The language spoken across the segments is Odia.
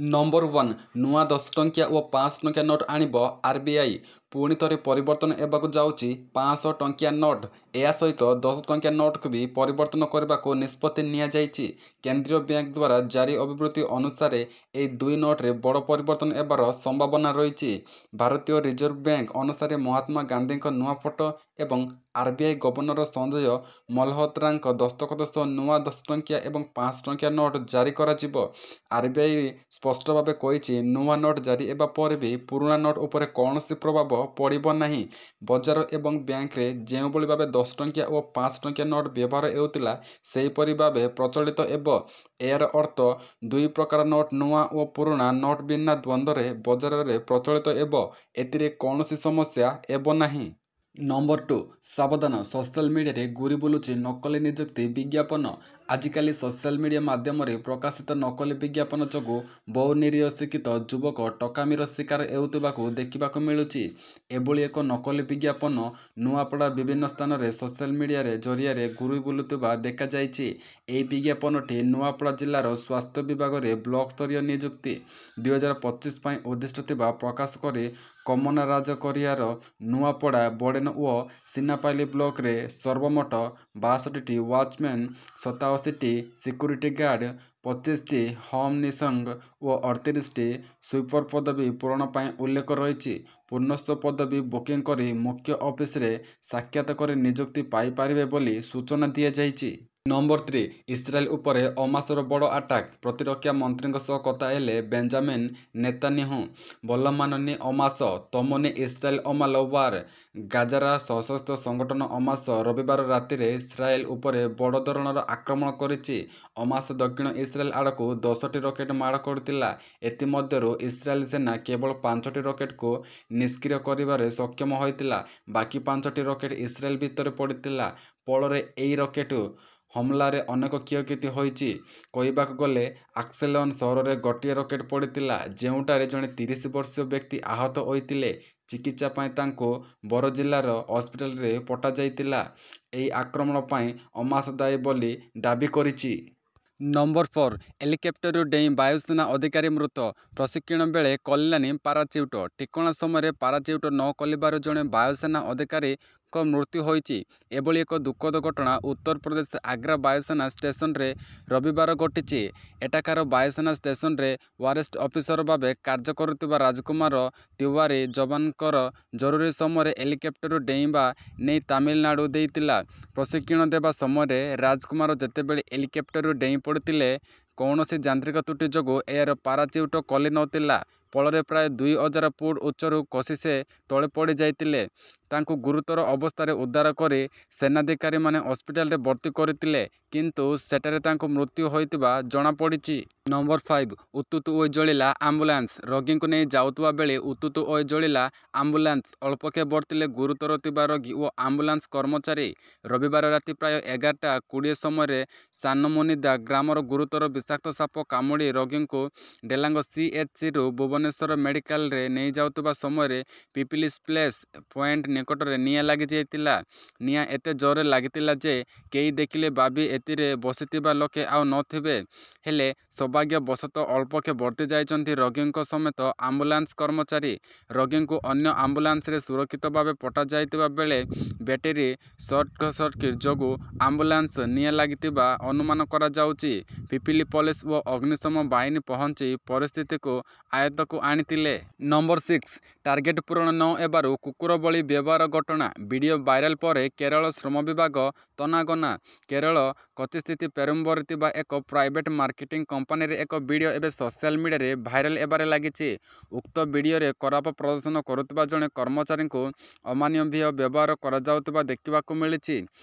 ନମ୍ବର 1 ନୂଆ 10 ଟଙ୍କିଆ ଓ 500 ଟଙ୍କିଆ ନୋଟ୍ ଆଣିବ ଆର୍‌ବିଆଇ। ପୁଣି ଥରେ ପରିବର୍ତ୍ତନ ହେବାକୁ ଯାଉଛି 500 ଟଙ୍କିଆ ନୋଟ୍। ଏହା ସହିତ 10 ଟଙ୍କିଆ ନୋଟ୍କୁ ବି ପରିବର୍ତ୍ତନ କରିବାକୁ ନିଷ୍ପତ୍ତି ନିଆଯାଇଛି। କେନ୍ଦ୍ରୀୟ ବ୍ୟାଙ୍କ ଦ୍ୱାରା ଜାରି ଅଭିବୃଦ୍ଧି ଅନୁସାରେ ଏହି ଦୁଇ ନୋଟ୍ରେ ବଡ଼ ପରିବର୍ତ୍ତନ ହେବାର ସମ୍ଭାବନା ରହିଛି। ଭାରତୀୟ ରିଜର୍ଭ ବ୍ୟାଙ୍କ ଅନୁସାରେ ମହାତ୍ମା ଗାନ୍ଧୀଙ୍କ ନୂଆ ଫଟୋ ଏବଂ ଆର୍‌ବିଆଇ ଗଭର୍ଣ୍ଣର ସଞ୍ଜୟ ମଲ୍‌ହୋତ୍ରାଙ୍କ ଦସ୍ତଖତ ସହ ନୂଆ 10 ଟଙ୍କିଆ ଏବଂ 500 ଟଙ୍କିଆ ନୋଟ୍ ଜାରି କରାଯିବ। ଆର୍‌ବିଆଇ ସ୍ପଷ୍ଟ ଭାବେ କହିଛି, ନୂଆ ନୋଟ୍ ଜାରି ହେବା ପରେ ବି ପୁରୁଣା ନୋଟ୍ ଉପରେ କୌଣସି ପ୍ରଭାବ ପଡ଼ିବ ନାହିଁ। ବଜାର ଏବଂ ବ୍ୟାଙ୍କରେ ଯେଉଁଭଳି ଭାବେ 10 ଟଙ୍କିଆ ଓ 500 ଟଙ୍କିଆ ନୋଟ୍ ବ୍ୟବହାର ହେଉଥିଲା, ସେହିପରି ଭାବେ ପ୍ରଚଳିତ ହେବ। ଏହାର ଅର୍ଥ ଦୁଇ ପ୍ରକାର ନୋଟ୍ ନୂଆ ଓ ପୁରୁଣା ନୋଟ୍ ବିନା ଦ୍ୱନ୍ଦ୍ୱରେ ବଜାରରେ ପ୍ରଚଳିତ ହେବ। ଏଥିରେ କୌଣସି ସମସ୍ୟା ହେବ ନାହିଁ। ନମ୍ବର 2 ସାବଧାନ, ସୋସିଆଲ ମିଡ଼ିଆରେ ଘୁରି ବୁଲୁଛି ନକଲି ନିଯୁକ୍ତି ବିଜ୍ଞାପନ। ଆଜିକାଲି ସୋସିଆଲ ମିଡ଼ିଆ ମାଧ୍ୟମରେ ପ୍ରକାଶିତ ନକଲି ବିଜ୍ଞାପନ ଯୋଗୁଁ ବହୁ ନିରୀହ ଶିକ୍ଷିତ ଯୁବକ ଠକାମିର ଶିକାର ହେଉଥିବାକୁ ଦେଖିବାକୁ ମିଳୁଛି। ଏଭଳି ଏକ ନକଲି ବିଜ୍ଞାପନ ନୂଆପଡ଼ା ବିଭିନ୍ନ ସ୍ଥାନରେ ସୋସିଆଲ ମିଡ଼ିଆ ଜରିଆରେ ଘୁରି ବୁଲୁଥିବା ଦେଖାଯାଇଛି। ଏହି ବିଜ୍ଞାପନଟି ନୂଆପଡ଼ା ଜିଲ୍ଲାର ସ୍ୱାସ୍ଥ୍ୟ ବିଭାଗରେ ବ୍ଲକ ସ୍ତରୀୟ ନିଯୁକ୍ତି 2025 ପାଇଁ ଉଦ୍ଦିଷ୍ଟ ଥିବା ପ୍ରକାଶ କରି କମନାରାଜ କରିହାର ନୂଆପଡ଼ା, ବଡ଼େନ ଓ ସିନାପାଲି ବ୍ଲକରେ ସର୍ବମୋଟ 62ଟି ୱାଚମ୍ୟାନ୍, 87ଟି ସିକ୍ୟୁରିଟି ଗାର୍ଡ, 25ଟି ହୋମ୍ ନିରୀକ୍ଷକ ଓ 38ଟି ସୁଇପର ପଦବୀ ପୂରଣ ପାଇଁ ଉଲ୍ଲେଖ ରହିଛି। ପୁନଶ୍ଚ ପଦବୀ ବୁକିଂ କରି ମୁଖ୍ୟ ଅଫିସରେ ସାକ୍ଷାତ କରି ନିଯୁକ୍ତି ପାଇପାରିବେ ବୋଲି ସୂଚନା ଦିଆଯାଇଛି। ନମ୍ବର 3 ଇସ୍ରାଏଲ ଉପରେ ହମାସର ବଡ଼ ଆଟାକ୍। ପ୍ରତିରକ୍ଷା ମନ୍ତ୍ରୀଙ୍କ ସହ କଥା ହେଲେ ବେଞ୍ଜାମିନ୍ ନେତାନ୍ୟାହୁ। ଭଲ ମାନନି ହମାସ, ତମନି ଇସ୍ରାଏଲ ଅମାଲ ୱାର୍। ଗାଜାର ସଶସ୍ତ୍ର ସଂଗଠନ ହମାସ ରବିବାର ରାତିରେ ଇସ୍ରାଏଲ ଉପରେ ବଡ଼ ଧରଣର ଆକ୍ରମଣ କରିଛି। ହମାସ ଦକ୍ଷିଣ ଇସ୍ରାଏଲ ଆଡ଼କୁ 10ଟି ରକେଟ୍ ମାଡ଼ କରିଥିଲା। ଏଥିମଧ୍ୟରୁ ଇସ୍ରାଏଲ ସେନା କେବଳ 5ଟି ରକେଟ୍କୁ ନିଷ୍କ୍ରିୟ କରିବାରେ ସକ୍ଷମ ହୋଇଥିଲା। ବାକି 5ଟି ରକେଟ୍ ଇସ୍ରାଏଲ ଭିତରେ ପଡ଼ିଥିଲା। ଫଳରେ ଏହି ରକେଟ୍ ହମଲାରେ ଅନେକ କ୍ଷୟକ୍ଷତି ହୋଇଛି। କହିବାକୁ ଗଲେ, ଆକ୍ସେଲନ୍ ସହରରେ ଗୋଟିଏ ରକେଟ୍ ପଡ଼ିଥିଲା, ଯେଉଁଠାରେ ଜଣେ 30 ବର୍ଷୀୟ ବ୍ୟକ୍ତି ଆହତ ହୋଇଥିଲେ। ଚିକିତ୍ସା ପାଇଁ ତାଙ୍କୁ ବୋର ଜିଲ୍ଲାର ହସ୍ପିଟାଲରେ ପଠାଯାଇଥିଲା। ଏହି ଆକ୍ରମଣ ପାଇଁ ହମାସ ଦାୟୀ ବୋଲି ଦାବି କରିଛି। ନମ୍ବର 4 ହେଲିକପ୍ଟରରୁ ଡେଇଁ ବାୟୁସେନା ଅଧିକାରୀ ମୃତ। ପ୍ରଶିକ୍ଷଣ ବେଳେ ଖୋଲିଲାନି ପାରାଚ୍ୟୁଟ୍। ଠିକଣା ସମୟରେ ପାରାଚ୍ୟୁଟ୍ ନ ଖୋଲିବାରୁ ଜଣେ ବାୟୁସେନା ଅଧିକାରୀଙ୍କ ମୃତ୍ୟୁ ହୋଇଛି। ଏଭଳି ଏକ ଦୁଃଖଦ ଘଟଣା ଉତ୍ତରପ୍ରଦେଶ ଆଗ୍ରା ବାୟୁସେନା ଷ୍ଟେସନରେ ରବିବାର ଘଟିଛି। ଏଠାକାର ବାୟୁସେନା ଷ୍ଟେସନରେ ଫରେଷ୍ଟ ଅଫିସର ଭାବେ କାର୍ଯ୍ୟ କରୁଥିବା ରାଜକୁମାର ତିୱାରୀ ଯବାନଙ୍କର ଜରୁରୀ ସମୟରେ ହେଲିକପ୍ଟରରୁ ଡେଇଁବା ନେଇ ତାମିଲନାଡୁ ଦେଇଥିଲା। ପ୍ରଶିକ୍ଷଣ ଦେବା ସମୟରେ ରାଜକୁମାର ଯେତେବେଳେ ହେଲିକପ୍ଟରରୁ ଡେଇଁ ପଡ଼ିଥିଲେ, କୌଣସି ଯାନ୍ତ୍ରିକ ତ୍ରୁଟି ଯୋଗୁଁ ଏହାର ପାରାଚ୍ୟୁଟ୍ ଖୋଲି ନଥିଲା। ଫଳରେ ପ୍ରାୟ 2000 ଫୁଟ ଉଚ୍ଚରୁ ଖସି ସେ ତଳେ ପଡ଼ିଯାଇଥିଲେ। ତାଙ୍କୁ ଗୁରୁତର ଅବସ୍ଥାରେ ଉଦ୍ଧାର କରି ସେନାଧିକାରୀମାନେ ହସ୍ପିଟାଲରେ ଭର୍ତ୍ତି କରିଥିଲେ, କିନ୍ତୁ ସେଠାରେ ତାଙ୍କ ମୃତ୍ୟୁ ହୋଇଥିବା ଜଣାପଡ଼ିଛି। ନମ୍ବର 5 ଉତ୍ତୁତ୍ତୁ ହୋଇ ଜଳିଲା ଆମ୍ବୁଲାନ୍ସ। ରୋଗୀଙ୍କୁ ନେଇ ଯାଉଥିବା ବେଳେ ଉତ୍ତୁତ୍ତୁ ହୋଇ ଜଳିଲା ଆମ୍ବୁଲାନ୍ସ। ଅଳ୍ପକେ ବର୍ତ୍ତିଲେ ଗୁରୁତର ଥିବା ରୋଗୀ ଓ ଆମ୍ବୁଲାନ୍ସ କର୍ମଚାରୀ। ରବିବାର ରାତି ପ୍ରାୟ 11ଟା 20 ସମୟରେ ସାନମୁନିଦା ଗ୍ରାମର ଗୁରୁତର ବିଷାକ୍ତ ସାପ କାମୁଡ଼ି ରୋଗୀଙ୍କୁ ଡେଲାଙ୍ଗ CHCରୁ ଭୁବନେଶ୍ୱର ମେଡିକାଲରେ ନେଇଯାଉଥିବା ସମୟରେ ପିପିଲିସ୍ ପ୍ଲେସ୍ ପଏଣ୍ଟ ନିକଟରେ ନିଆଁ ଲାଗିଯାଇଥିଲା। ନିଆଁ ଏତେ ଜୋରରେ ଲାଗିଥିଲା ଯେ କେହି ଦେଖିଲେ ଭାବି ଏଥିରେ ବସିଥିବା ଲୋକେ ଆଉ ନଥିବେ। ହେଲେ ସୌଭାଗ୍ୟବଶତଃ ଅଳ୍ପକେ ବର୍ତ୍ତି ଯାଇଛନ୍ତି ରୋଗୀଙ୍କ ସମେତ ଆମ୍ବୁଲାନ୍ସ କର୍ମଚାରୀ। ରୋଗୀଙ୍କୁ ଅନ୍ୟ ଆମ୍ବୁଲାନ୍ସରେ ସୁରକ୍ଷିତ ଭାବେ ପଠାଯାଇଥିବା ବେଳେ ବ୍ୟାଟେରୀ ସର୍ଟସର୍କିଟ୍ ଯୋଗୁଁ ଆମ୍ବୁଲାନ୍ସ ନିଆଁ ଲାଗିଥିବା ଅନୁମାନ କରାଯାଉଛି। ପିପିଲି ପୋଲିସ ଓ ଅଗ୍ନିଶମ ବାହିନୀ ପହଞ୍ଚି ପରିସ୍ଥିତିକୁ ଆୟତ୍ତକୁ ଆଣିଥିଲେ। ନମ୍ବର 6 ଟାର୍ଗେଟ ପୂରଣ ନ ହେବାରୁ କୁକୁର ବଳି ବ୍ୟବହାର ଘଟଣା। ଭିଡିଓ ଭାଇରାଲ ପରେ କେରଳ ଶ୍ରମ ବିଭାଗ ତନାଘନା। କେରଳ କୋଚିସ୍ଥିତ ପେରୁମ୍ବରରେ ଥିବା ଏକ ପ୍ରାଇଭେଟ ମାର୍କେଟିଂ କମ୍ପାନୀର ଏକ ଭିଡିଓ ଏବେ ସୋସିଆଲ ମିଡ଼ିଆରେ ଭାଇରାଲ ହେବାରେ ଲାଗିଛି। ଉକ୍ତ ଭିଡିଓରେ ଖରାପ ପ୍ରଦର୍ଶନ କରୁଥିବା ଜଣେ କର୍ମଚାରୀଙ୍କୁ ଅମାନବୀୟ ବ୍ୟବହାର କରାଯାଉଥିବା ଦେଖିବାକୁ ମିଳିଛି।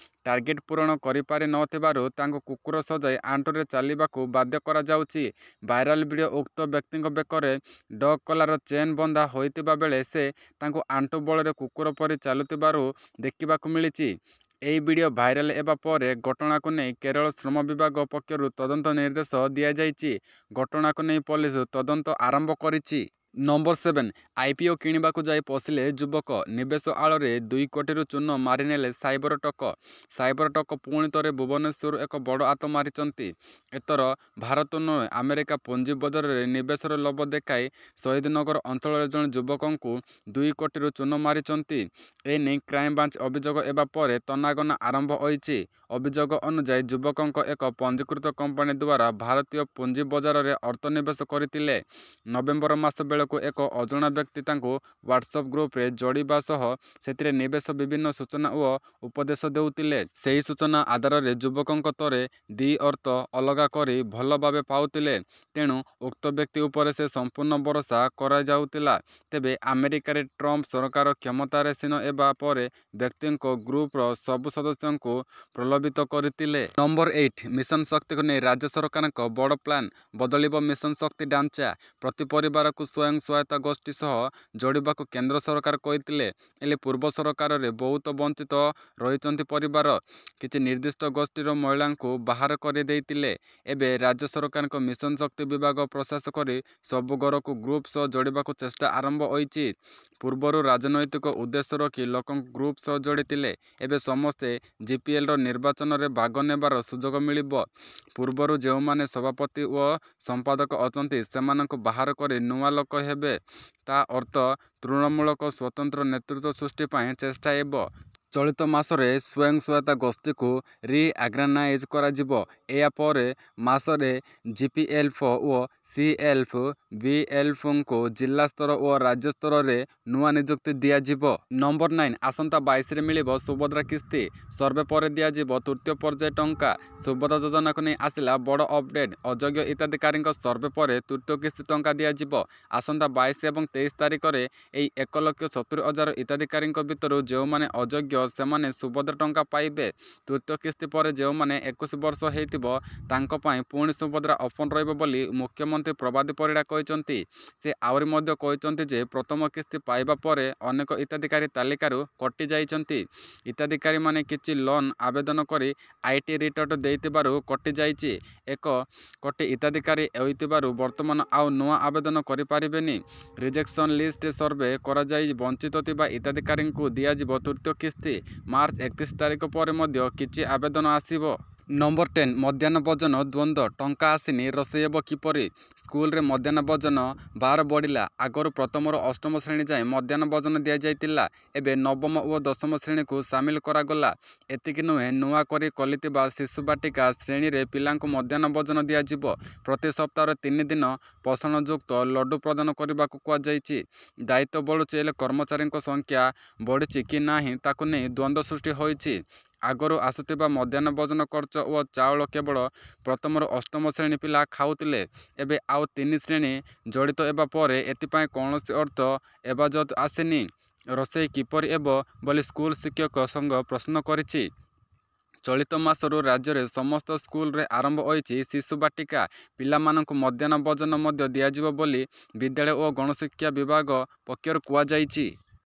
ଟାର୍ଗେଟ ପୂରଣ କରିପାରି ନଥିବାରୁ ତାଙ୍କୁ କୁକୁର ସଜାଇ ଆଣ୍ଠୁରେ ଚାଲିବାକୁ ବାଧ୍ୟ କରାଯାଉଛି। ଭାଇରାଲ ଭିଡିଓ ଉକ୍ତ ବ୍ୟକ୍ତିଙ୍କ ବେକରେ ଡଗ୍ କଲାର ଚେନ୍ ବନ୍ଧା ହୋଇଥିବା ବେଳେ ସେ ତାଙ୍କୁ ଆଣ୍ଠୁ ବଳରେ କୁକୁର ପରି ଚାଲୁଥିବାର ଦେଖିବାକୁ ମିଳିଛି। ଏହି ଭିଡିଓ ଭାଇରାଲ ହେବା ପରେ ଘଟଣାକୁ ନେଇ କେରଳ ଶ୍ରମ ବିଭାଗ ପକ୍ଷରୁ ତଦନ୍ତ ନିର୍ଦ୍ଦେଶ ଦିଆଯାଇଛି। ଘଟଣାକୁ ନେଇ ପୋଲିସ ତଦନ୍ତ ଆରମ୍ଭ କରିଛି। ନମ୍ବର 7 IPO କିଣିବାକୁ ଯାଇ ପଶିଲେ ଯୁବକ, ନିବେଶ ଆଳରେ 2 କୋଟିରୁ ଚୂନ ମାରିନେଲେ ସାଇବର ଟକ। ସାଇବର ଟକ ପୁଣି ଥରେ ଭୁବନେଶ୍ୱରରୁ ଏକ ବଡ଼ ହାତ ମାରିଛନ୍ତି। ଏଥର ଭାରତ ନୁହେଁ ଆମେରିକା ପୁଞ୍ଜି ବଜାରରେ ନିବେଶର ଲୋଭ ଦେଖାଇ ଶହୀଦନଗର ଅଞ୍ଚଳରେ ଜଣେ ଯୁବକଙ୍କୁ 2 କୋଟିରୁ ଚୂନ ମାରିଛନ୍ତି। ଏନେଇ କ୍ରାଇମବ୍ରାଞ୍ଚ ଅଭିଯୋଗ ହେବା ପରେ ତନାଘନା ଆରମ୍ଭ ହୋଇଛି। ଅଭିଯୋଗ ଅନୁଯାୟୀ ଯୁବକଙ୍କ ଏକ ପଞ୍ଜୀକୃତ କମ୍ପାନୀ ଦ୍ୱାରା ଭାରତୀୟ ପୁଞ୍ଜି ବଜାରରେ ଅର୍ଥ ନିବେଶ କରିଥିଲେ। ନଭେମ୍ବର ମାସ ବେଳକୁ ଏକ ଅଜଣା ବ୍ୟକ୍ତି ତାଙ୍କୁ ହ୍ୱାଟ୍ସଆପ୍ ଗ୍ରୁପରେ ଯୋଡ଼ିବା ସହ ସେଥିରେ ନିବେଶ ବିଭିନ୍ନ ସୂଚନା ଓ ଉପଦେଶ ଦେଉଥିଲେ। ସେହି ସୂଚନା ଆଧାରରେ ଯୁବକଙ୍କ ତରେ ଦି ଅର୍ଥ ଅଲଗା କରି ଭଲ ଭାବେ ପାଉଥିଲେ। ତେଣୁ ଉକ୍ତ ବ୍ୟକ୍ତି ଉପରେ ସେ ସମ୍ପୂର୍ଣ୍ଣ ଭରସା କରାଯାଉଥିଲା। ତେବେ ଆମେରିକାରେ ଟ୍ରମ୍ପ ସରକାର କ୍ଷମତାସୀନ ହେବା ପରେ ବ୍ୟକ୍ତିଙ୍କ ଗ୍ରୁପର ସବୁ ସଦସ୍ୟଙ୍କୁ ପ୍ରଲୋଭିତ କରିଥିଲେ। ନମ୍ବର 8 ମିଶନ ଶକ୍ତିକୁ ନେଇ ରାଜ୍ୟ ସରକାରଙ୍କ ବଡ଼ ପ୍ଲାନ୍, ବଦଳିବ ମିଶନ ଶକ୍ତି ଢାଞ୍ଚା। ପ୍ରତି ପରିବାରକୁ ସ୍ୱୟଂ ସହାୟତା ଗୋଷ୍ଠୀ ସହ ଯୋଡ଼ିବାକୁ କେନ୍ଦ୍ର ସରକାର କହିଥିଲେ। ହେଲେ ପୂର୍ବ ସରକାରରେ ବହୁତ ବଞ୍ଚିତ ରହିଛନ୍ତି ପରିବାର। କିଛି ନିର୍ଦ୍ଦିଷ୍ଟ ଗୋଷ୍ଠୀର ମହିଳାଙ୍କୁ ବାହାର କରିଦେଇଥିଲେ। ଏବେ ରାଜ୍ୟ ସରକାରଙ୍କ ମିଶନ ଶକ୍ତି ବିଭାଗ ପ୍ରୟାସ କରି ସବୁ ଘରକୁ ଗ୍ରୁପ ସହ ଯୋଡ଼ିବାକୁ ଚେଷ୍ଟା ଆରମ୍ଭ ହୋଇଛି। ପୂର୍ବରୁ ରାଜନୈତିକ ଉଦ୍ଦେଶ୍ୟ ରଖି ଲୋକଙ୍କୁ ଗ୍ରୁପ ସହ ଯୋଡ଼ିଥିଲେ। ଏବେ ସମସ୍ତେ GPLର ନିର୍ବାଚନରେ ଭାଗ ନେବାର ସୁଯୋଗ ମିଳିବ। ପୂର୍ବରୁ ଯେଉଁମାନେ ସଭାପତି ଓ ସମ୍ପାଦକ ଅଛନ୍ତି ସେମାନଙ୍କୁ ବାହାର କରି ନୂଆ ଲୋକ ହେବେ। ତା ଅର୍ଥ ତୃଣମୂଳକ ସ୍ୱତନ୍ତ୍ର ନେତୃତ୍ୱ ସୃଷ୍ଟି ପାଇଁ ଚେଷ୍ଟା ହେବ। ଚଳିତ ମାସରେ ସ୍ୱୟଂ ସହାୟତା ଗୋଷ୍ଠୀକୁ ରିଅର୍ଗାନାଇଜ୍ କରାଯିବ। ଏହା ପରେ ମାସରେ GPLF ଓ CLF-BLFଙ୍କୁ ଜିଲ୍ଲା ସ୍ତର ଓ ରାଜ୍ୟ ସ୍ତରରେ ନୂଆ ନିଯୁକ୍ତି ଦିଆଯିବ। ନମ୍ବର 9 ଆସନ୍ତା 22ରେ ମିଳିବ ସୁଭଦ୍ରା କିସ୍ତି। ସର୍ଭେ ପରେ ଦିଆଯିବ ତୃତୀୟ ପର୍ଯ୍ୟାୟ ଟଙ୍କା। ସୁଭଦ୍ରା ଯୋଜନାକୁ ନେଇ ଆସିଲା ବଡ଼ ଅପଡେଟ୍। ଅଯୋଗ୍ୟ ହିତାଧିକାରୀଙ୍କ ସର୍ଭେ ପରେ ତୃତୀୟ କିସ୍ତି ଟଙ୍କା ଦିଆଯିବ। ଆସନ୍ତା 22 ଏବଂ 23 ତାରିଖରେ ଏହି 1,70,000 ହିତାଧିକାରୀଙ୍କ ଭିତରୁ ଯେଉଁମାନେ ଅଯୋଗ୍ୟ ସେମାନେ ସୁଭଦ୍ରା ଟଙ୍କା ପାଇବେ। ତୃତୀୟ କିସ୍ତି ପରେ ଯେଉଁମାନେ 21 ବର୍ଷ ହେଇଥିବ ତାଙ୍କ ପାଇଁ ପୁଣି ସୁଭଦ୍ରା ଅପସନ୍ ରହିବ ବୋଲି ମୁଖ୍ୟମନ୍ତ୍ରୀ ପ୍ରଭାତୀ ପରିଡ଼ା କହିଛନ୍ତି। ସେ ଆହୁରି ମଧ୍ୟ କହିଛନ୍ତି ଯେ ପ୍ରଥମ କିସ୍ତି ପାଇବା ପରେ ଅନେକ ହିତାଧିକାରୀ ତାଲିକାରୁ କଟି ଯାଇଛନ୍ତି। ହିତାଧିକାରୀମାନେ କିଛି ଲୋନ୍ ଆବେଦନ କରି IT ରିଟର୍ଣ୍ଣ ଦେଇଥିବାରୁ କଟିଯାଇଛି। 1 କୋଟି ହିତାଧିକାରୀ ହୋଇଥିବାରୁ ବର୍ତ୍ତମାନ ଆଉ ନୂଆ ଆବେଦନ କରିପାରିବେନି। ରିଜେକ୍ସନ୍ ଲିଷ୍ଟ ସର୍ଭେ କରାଯାଇ ବଞ୍ଚିତ ଥିବା ହିତାଧିକାରୀଙ୍କୁ ଦିଆଯିବ ତୃତୀୟ କିସ୍ତି। ମାର୍ଚ୍ଚ 31 ତାରିଖ ପରେ ମଧ୍ୟ କିଛି ଆବେଦନ ଆସିବ। ନମ୍ବର 10 ମଧ୍ୟାହ୍ନ ଭୋଜନ ଦ୍ୱନ୍ଦ୍ୱ। ଟଙ୍କା ଆସିନି, ରୋଷେଇ ହେବ କିପରି? ସ୍କୁଲରେ ମଧ୍ୟାହ୍ନ ଭୋଜନ ଭାର ବଢ଼ିଲା। ଆଗରୁ ପ୍ରଥମରୁ ଅଷ୍ଟମ ଶ୍ରେଣୀ ଯାଏଁ ମଧ୍ୟାହ୍ନ ଭୋଜନ ଦିଆଯାଇଥିଲା। ଏବେ ନବମ ଓ ଦଶମ ଶ୍ରେଣୀକୁ ସାମିଲ କରାଗଲା। ଏତିକି ନୁହେଁ, ନୂଆ କରି ଖୋଲିଥିବା ଶିଶୁ ବାଟିକା ଶ୍ରେଣୀରେ ପିଲାଙ୍କୁ ମଧ୍ୟାହ୍ନ ଭୋଜନ ଦିଆଯିବ। ପ୍ରତି ସପ୍ତାହରେ 3 ଦିନ ପୋଷଣଯୁକ୍ତ ଲଡୁ ପ୍ରଦାନ କରିବାକୁ କୁହାଯାଇଛି। ଦାୟିତ୍ୱ ବଢ଼ୁଛି ହେଲେ କର୍ମଚାରୀଙ୍କ ସଂଖ୍ୟା ବଢ଼ିଛି କି ନାହିଁ ତାକୁ ନେଇ ଦ୍ୱନ୍ଦ୍ୱ ସୃଷ୍ଟି ହୋଇଛି। ଆଗରୁ ଆସୁଥିବା ମଧ୍ୟାହ୍ନ ଭୋଜନ ଖର୍ଚ୍ଚ ଓ ଚାଉଳ କେବଳ ପ୍ରଥମରୁ ଅଷ୍ଟମ ଶ୍ରେଣୀ ପିଲା ଖାଉଥିଲେ। ଏବେ ଆଉ 3 ଶ୍ରେଣୀ ଜଡ଼ିତ ହେବା ପରେ ଏଥିପାଇଁ କୌଣସି ଅର୍ଥ ଏବାଜତ ଆସିନି। ରୋଷେଇ କିପରି ହେବ ବୋଲି ସ୍କୁଲ ଶିକ୍ଷକ ସଂଘ ପ୍ରଶ୍ନ କରିଛି। ଚଳିତ ମାସରୁ ରାଜ୍ୟରେ ସମସ୍ତ ସ୍କୁଲରେ ଆରମ୍ଭ ହୋଇଛି ଶିଶୁ ବାଟିକା। ପିଲାମାନଙ୍କୁ ମଧ୍ୟାହ୍ନ ଭୋଜନ ମଧ୍ୟ ଦିଆଯିବ ବୋଲି ବିଦ୍ୟାଳୟ ଓ ଗଣଶିକ୍ଷା ବିଭାଗ ପକ୍ଷରୁ କୁହାଯାଇଛି।